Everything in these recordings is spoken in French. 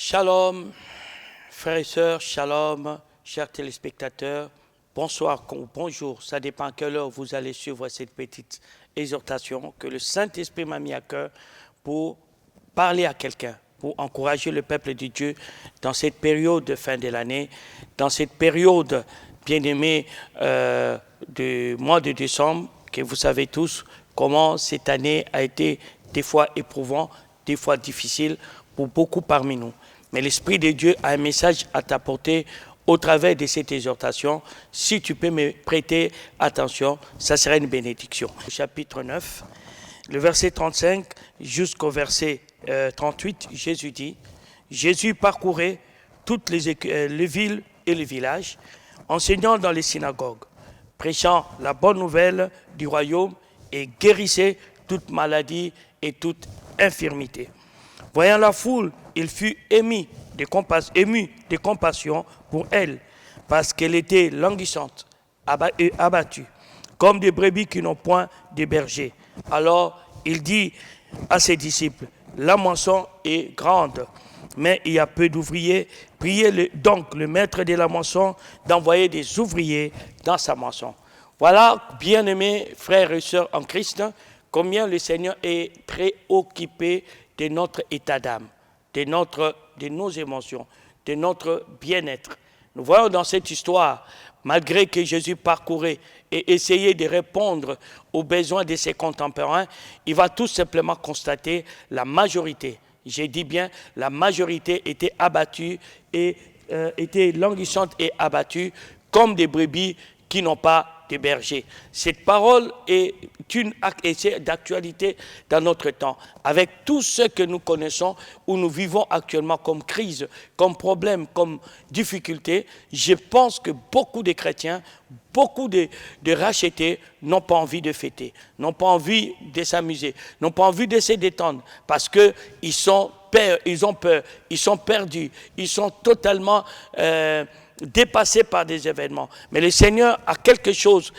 Shalom, frères et sœurs, shalom, chers téléspectateurs. Bonsoir ou bonjour, ça dépend à quelle heure vous allez suivre cette petite exhortation que le Saint-Esprit m'a mis à cœur pour parler à quelqu'un, pour encourager le peuple de Dieu dans cette période de fin de l'année, dans cette période bien-aimée du mois de décembre, que vous savez tous comment cette année a été des fois éprouvante, des fois difficile pour beaucoup parmi nous. Mais l'Esprit de Dieu a un message à t'apporter au travers de cette exhortation. Si tu peux me prêter attention, ça serait une bénédiction. Au chapitre 9, le verset 35 jusqu'au verset 38, Jésus dit, Jésus parcourait toutes les villes et les villages, enseignant dans les synagogues, prêchant la bonne nouvelle du royaume et guérissait toute maladie et toute infirmité. Voyant la foule, il fut ému de compassion pour elle, parce qu'elle était languissante et abattue, comme des brebis qui n'ont point de berger. Alors il dit à ses disciples, la moisson est grande, mais il y a peu d'ouvriers. Priez donc le maître de la moisson d'envoyer des ouvriers dans sa moisson. Voilà, bien-aimés frères et sœurs en Christ, combien le Seigneur est préoccupé de notre état d'âme, de nos émotions, de notre bien-être. Nous voyons dans cette histoire, malgré que Jésus parcourait et essayait de répondre aux besoins de ses contemporains, il va tout simplement constater la majorité, j'ai dit bien, la majorité était abattue et était languissante et abattue comme des brebis qui n'ont pas de berger. Cette parole est d'actualité dans notre temps. Avec tout ce que nous connaissons, où nous vivons actuellement comme crise, comme problème, comme difficulté, je pense que beaucoup de chrétiens, beaucoup de rachetés n'ont pas envie de fêter, n'ont pas envie de s'amuser, n'ont pas envie de se détendre, parce qu'ils ont peur, ils sont perdus, ils sont totalement dépassé par des événements. Mais le Seigneur a quelque chose,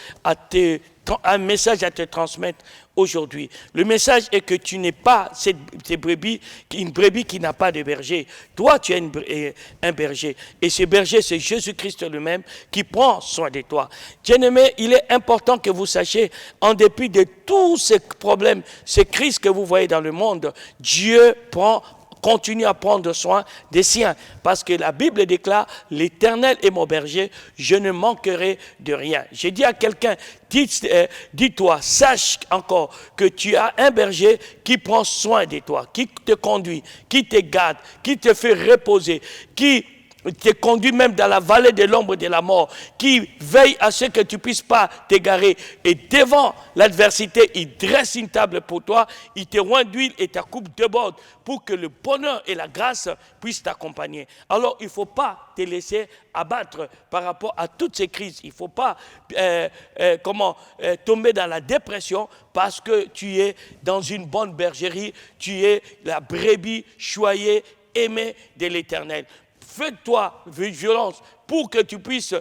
un message à te transmettre aujourd'hui. Le message est que tu n'es pas une brebis qui n'a pas de berger. Toi, tu es un berger. Et ce berger, c'est Jésus-Christ lui-même qui prend soin de toi. Bien-aimés, il est important que vous sachiez, en dépit de tous ces problèmes, ces crises que vous voyez dans le monde, Dieu continue à prendre soin des siens. Parce que la Bible déclare, l'Éternel est mon berger, je ne manquerai de rien. J'ai dit à quelqu'un, dis-toi, sache encore que tu as un berger qui prend soin de toi, qui te conduit, qui te garde, qui te fait reposer, qui te conduit même dans la vallée de l'ombre de la mort, qui veille à ce que tu ne puisses pas t'égarer. Et devant l'adversité, il dresse une table pour toi, il te rend d'huile et ta coupe déborde pour que le bonheur et la grâce puissent t'accompagner. Alors, il ne faut pas te laisser abattre par rapport à toutes ces crises. Il ne faut pas tomber dans la dépression parce que tu es dans une bonne bergerie, tu es la brebis choyée, aimée de l'Éternel. Fais-toi violence pour que tu puisses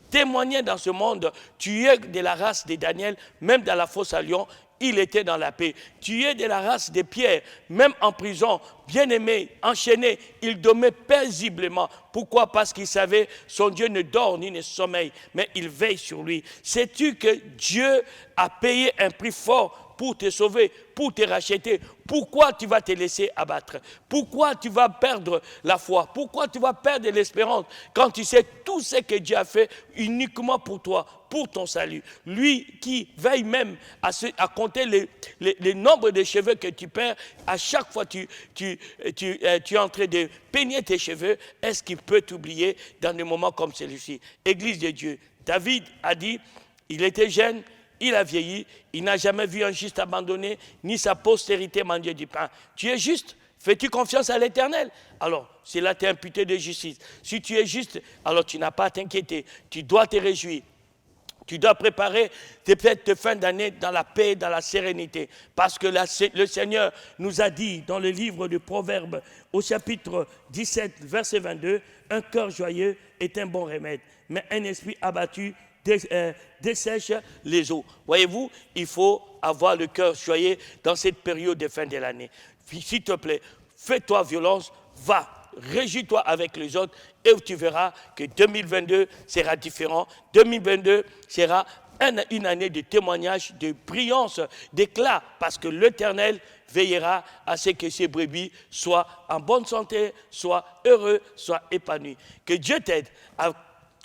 témoigner dans ce monde. Tu es de la race de Daniel, même dans la fosse à lion, il était dans la paix. Tu es de la race de Pierre, même en prison, bien-aimé, enchaîné, il dormait paisiblement. Pourquoi? Parce qu'il savait son Dieu ne dort ni ne sommeille, mais il veille sur lui. Sais-tu que Dieu a payé un prix fort pour te sauver, pour te racheter? Pourquoi tu vas te laisser abattre? Pourquoi tu vas perdre la foi? Pourquoi tu vas perdre l'espérance quand tu sais tout ce que Dieu a fait uniquement pour toi, pour ton salut? Lui qui veille même à compter le nombre de cheveux que tu perds, à chaque fois tu es en train de peigner tes cheveux, est-ce qu'il peut t'oublier dans des moments comme celui-ci? Église de Dieu, David a dit, il était jeune, il a vieilli, il n'a jamais vu un juste abandonné, ni sa postérité mendier du pain. Tu es juste, fais-tu confiance à l'Éternel? Alors, cela t'est imputé de justice. Si tu es juste, alors tu n'as pas à t'inquiéter, tu dois te réjouir. Tu dois préparer tes fêtes de fin d'année dans la paix, dans la sérénité. Parce que le Seigneur nous a dit dans le livre de Proverbes, au chapitre 17, verset 22, « Un cœur joyeux est un bon remède, mais un esprit abattu dessèche les eaux. » Voyez-vous, il faut avoir le cœur joyeux dans cette période de fin de l'année. S'il te plaît, fais-toi violence, va réjouis-toi avec les autres et tu verras que 2022 sera différent. 2022 sera une année de témoignage, de brillance, d'éclat, parce que l'Éternel veillera à ce que ces brebis soient en bonne santé, soient heureux, soient épanouis. Que Dieu t'aide,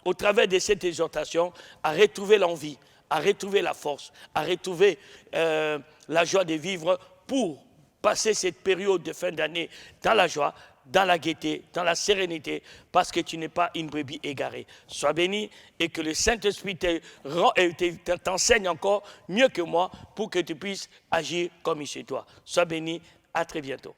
au travers de cette exhortation, à retrouver l'envie, à retrouver la force, à retrouver la joie de vivre pour passer cette période de fin d'année dans la joie, dans la gaieté, dans la sérénité, parce que tu n'es pas une brebis égarée. Sois béni et que le Saint-Esprit t'enseigne encore mieux que moi pour que tu puisses agir comme il chez toi. Sois béni, à très bientôt.